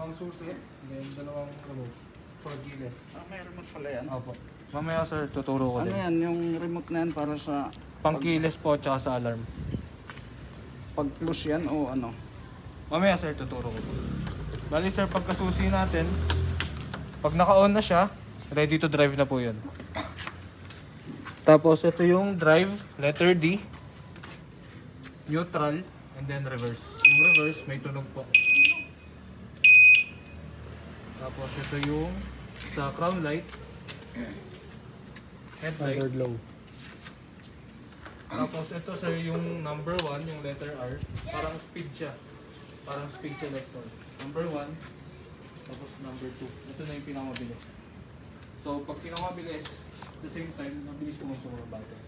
dalawang susi, then dalawang remote for keyless. May remote pala yan? Opo. Mamaya sir, tuturo ko Ano din. yan? Yung remote na yan para sa... Pang keyless po, tsaka sa alarm. Pag plus yan o ano? Mamaya sir, tuturo ko. Bali sir, pagkasusi natin, pag naka-on na siya, ready to drive na po yun. Tapos ito yung drive, letter D, neutral, and then reverse. Yung reverse, may tunog po. Tapos ito yung sa crown light, headlight. Low. Tapos ito sir yung number 1, yung letter R, parang speed siya. Parang speed selector. Number 1, tapos number 2. Ito na yung pinakamabilis. So pag pinakamabilis, at the same time, mabilis kumonsumo ng battery.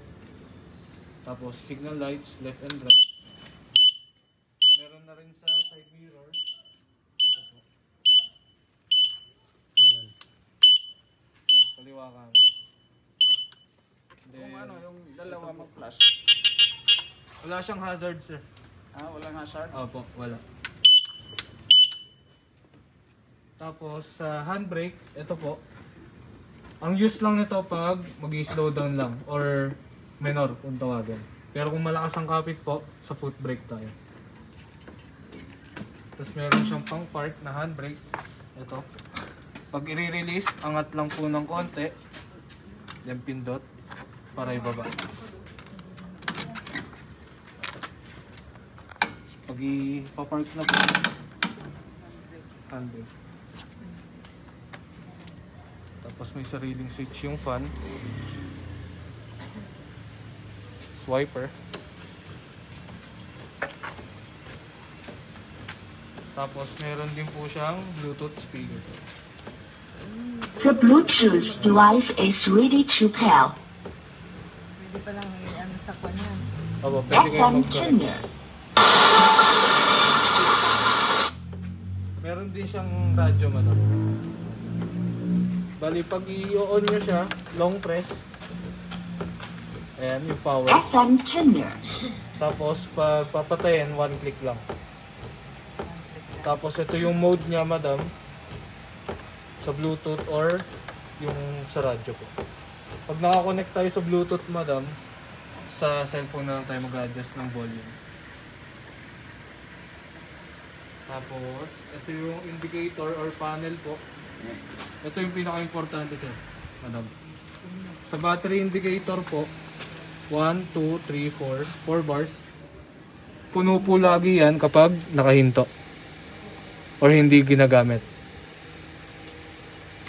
Tapos signal lights, left and right. Meron na rin sa side mirror. Ito po. Kanan. Ayan, kaliwa kanan. Then, Kung ano, yung dalawa mag-plus. wala siyang hazard sir. Walang hazard? Opo, wala. Tapos sa handbrake, ito po. Ang use lang nito pag mag-slow down lang or minor kung tawagin. Pero kung malakas ang kapit po, sa foot brake tayo. Tapos meron siyang pang park na handbrake. Ito. Pag i-release, angat lang po ng konti. Then pindot para ibaba. Pag i-park na po, handbrake. Tapos may sariling switch yung fan. Swiper. Tapos meron din po siyang Bluetooth speaker. The Bluetooth device is ready to pair. Pwede pa lang ano sa kanya. Opo, pwede kayo FM mag-connect. tuner. Meron din siyang radyo man. Bali, pag i-on nyo siya, long press. Ayan, yung power. FM tuner. Tapos, pag papatayin, one click lang. Tapos, ito yung mode niya, madam. Sa Bluetooth or yung sa radyo po. Pag nakakonect tayo sa Bluetooth, madam, sa cellphone na lang tayo mag-adjust ng volume. Tapos, ito yung indicator or panel po. Ito yung pinaka-importante sir, madam. Sa battery indicator po, 1, 2, 3, 4, 4 bars. Puno po lagi yan kapag nakahinto or hindi ginagamit.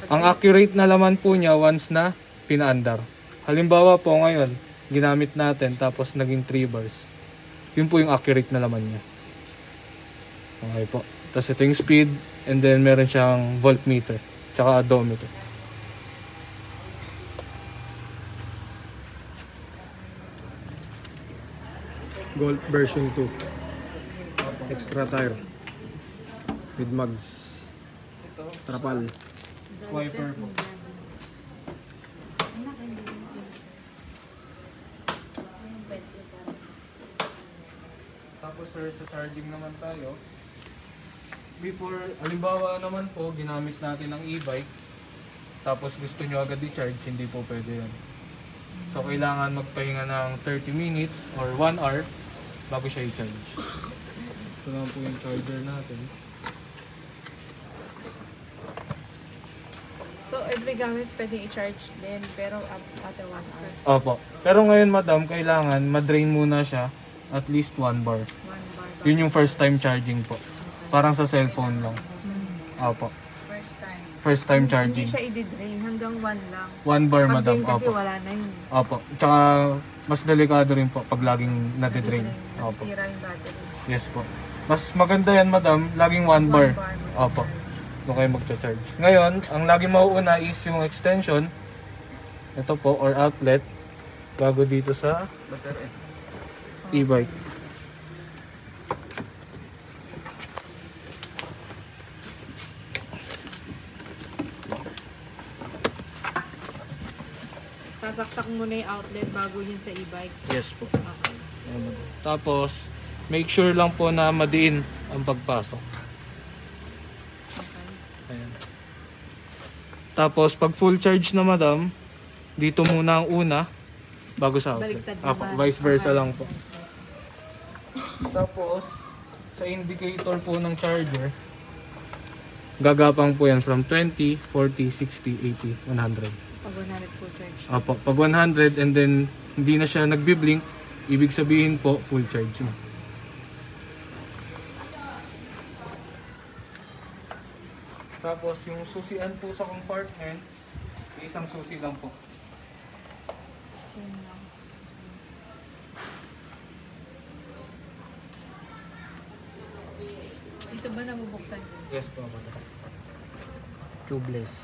Ang accurate na laman po niya once na pinaandar. Halimbawa po ngayon, ginamit natin tapos naging 3 bars. Yun po yung accurate na laman niya. Okay po. Tapos ito yung speed and then meron siyang voltmeter tsaka odometer. Golf version 2. Extra tire. With mags. Trapal. Wiper po. Tapos sir, sa charging naman tayo. Before, halimbawa naman po, ginamit natin ang e-bike. Tapos gusto nyo agad i-charge, hindi po pwede yan. So kailangan magpahinga ng 30 minutes or 1 hour bago siya i-charge. Ito naman po yung charger natin. So, every gamit pwede i-charge din, pero after 1 hour. Opo. Pero ngayon madam, kailangan ma-drain muna siya at least 1 bar. 1 bar. Yun yung first time charging po. Parang sa cellphone lang. Opo. First time. First time Hindi charging. siya i-drain, hanggang 1 lang. 1 bar Pag madam. drain kasi Opo. wala na yun. Opo. Tsaka mas delikado rin po pag laging nade-drain. Opo. Nasisira yung battery. Yes po. Mas maganda yan madam, laging 1 bar. 1 bar. Opo. Doon kayo magcha-charge. Ngayon, ang laging mauuna is yung extension. Ito po, or outlet. Bago dito sa Battery. e-bike. Sasaksak mo na yung outlet bago yun sa e-bike. Yes po. Okay. Tapos, make sure lang po na madiin ang pagpasok. Okay. Ayan. Tapos pag full charge na madam, dito muna ang una bago sa outlet. Baliktad Apo, naman. vice versa Okay. lang po. Tapos sa indicator po ng charger, gagapang po yan from 20, 40, 60, 80, 100. Pag 100 full charge. Apo, pag 100 and then hindi na siya nagbi-blink, ibig sabihin po full charge na. Tapos yung susian po sa compartments, isang susi lang po. Dito ba nabubuksan yun? Yes po, madam. Tubeless.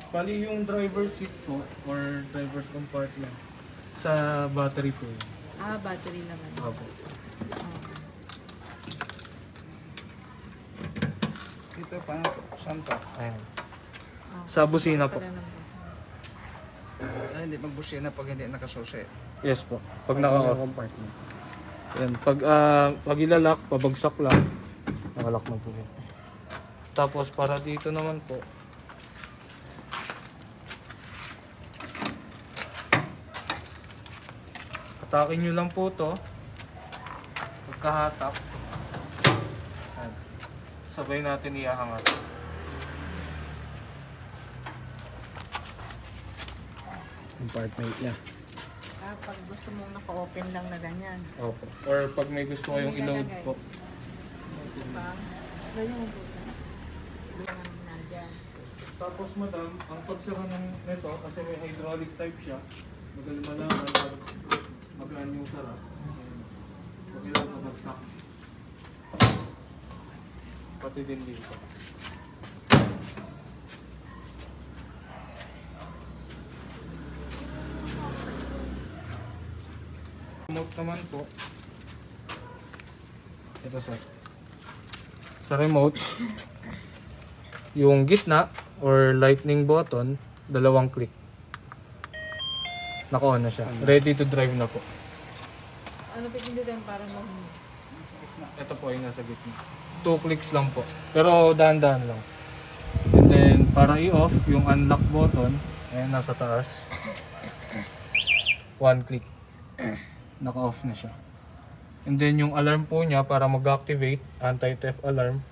Bali yung driver's seat po or driver's compartment sa battery po yun. Ah, battery naman. Apo. Ito, paano to? Saan to? Ayan. Sa busina po. Ay, hindi magbusina pag hindi nakasusi. Yes po. Pag naka-off. Compartment. Yan. Pag ilalak, pabagsak lang. Nakalak na po yun. Tapos para dito naman po. Hatakin nyo lang po to. Pagkahatak. Ayan. Sabay natin iaangat. Compartment niya. Ah, pag gusto mong naka-open lang na ganyan. Opo. Or pag may gusto kayong i-load po. Pa, ganyan mo po. Lang nandyan. Tapos madam, ang pagsara ng nito, kasi may hydraulic type siya, magaling malaman pag magaan yung sara. Huwag ilang mabagsak. Pati din dito. Remote naman po. Ito sir. Sa remote, yung gitna or lightning button, dalawang click. Naka-on na siya. Ready to drive na po. Ano pindutin para mag... Ito po yung nasa gitna. 2 clicks lang po. Pero dahan-dahan lang. And then para i-off yung unlock button, ayan nasa taas. 1 click. Naka-off na siya. And then yung alarm po niya para mag-activate, anti-theft alarm,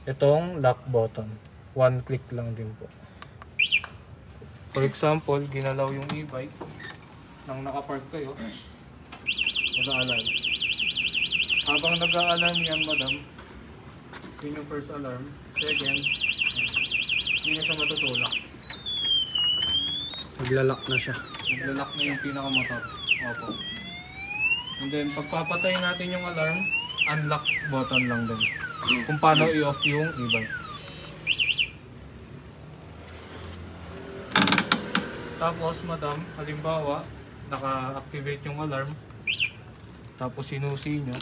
itong lock button. 1 click lang din po. For example, ginalaw yung e-bike nang nakapark kayo, mag-a-alarm. Habang nag-a-alarm yan, madam, yun yung first alarm. Second, hindi na siya matutulak. Maglalak na siya. Naglalak na yung pinakamotor. Opo. And then, pagpapatay natin yung alarm, unlock button lang din. Kung paano i-off yung e-bike. Tapos, madam, halimbawa, naka-activate yung alarm. Tapos, sinusi nyo.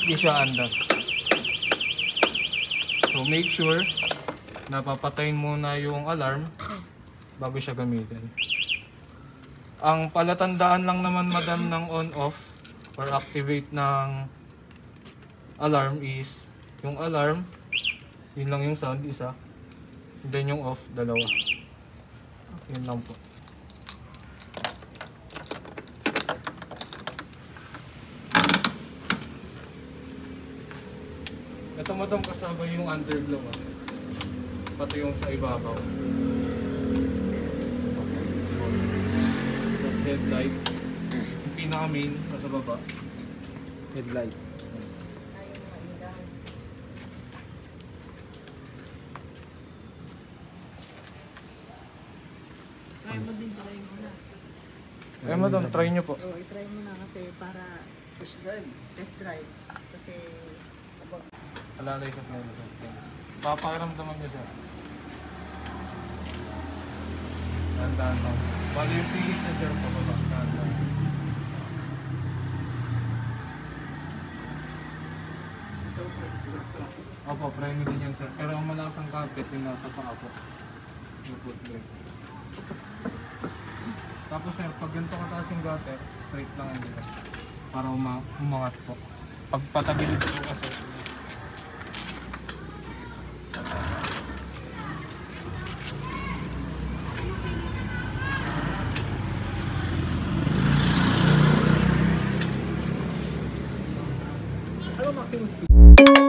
Hindi siya andar. So, make sure na papatayin muna yung alarm bago siya gamitin. Ang palatandaan lang naman, madam, ng on-off or activate ng alarm is yung alarm, yun lang yung sound, isa. And then yung off, dalawa. Yun lang po. Ito, madam, kasama yung underglow. Pati yung sa ibabaw. Tapos headlight. Yung pinaka-main, nasa baba. Headlight. Try mo din try muna. Eh, madam, try nyo po. So, i-try mo na kasi para Test drive. test drive. Kasi, kapag Alalay sa plano. Papakiramdaman nyo siya. Tandaan lang. Bali yung pilit na sir pa baba. Tandaan. Ito, Opo, preno din yan sir. Pero ang malakas ang carpet yung nasa paa po. Yung foot brake. Tapos sir, pag ganito kataas yung gutter, straight lang yun sir. Para umangat po. Pag patagilid ko kasi. Ano maximum speed?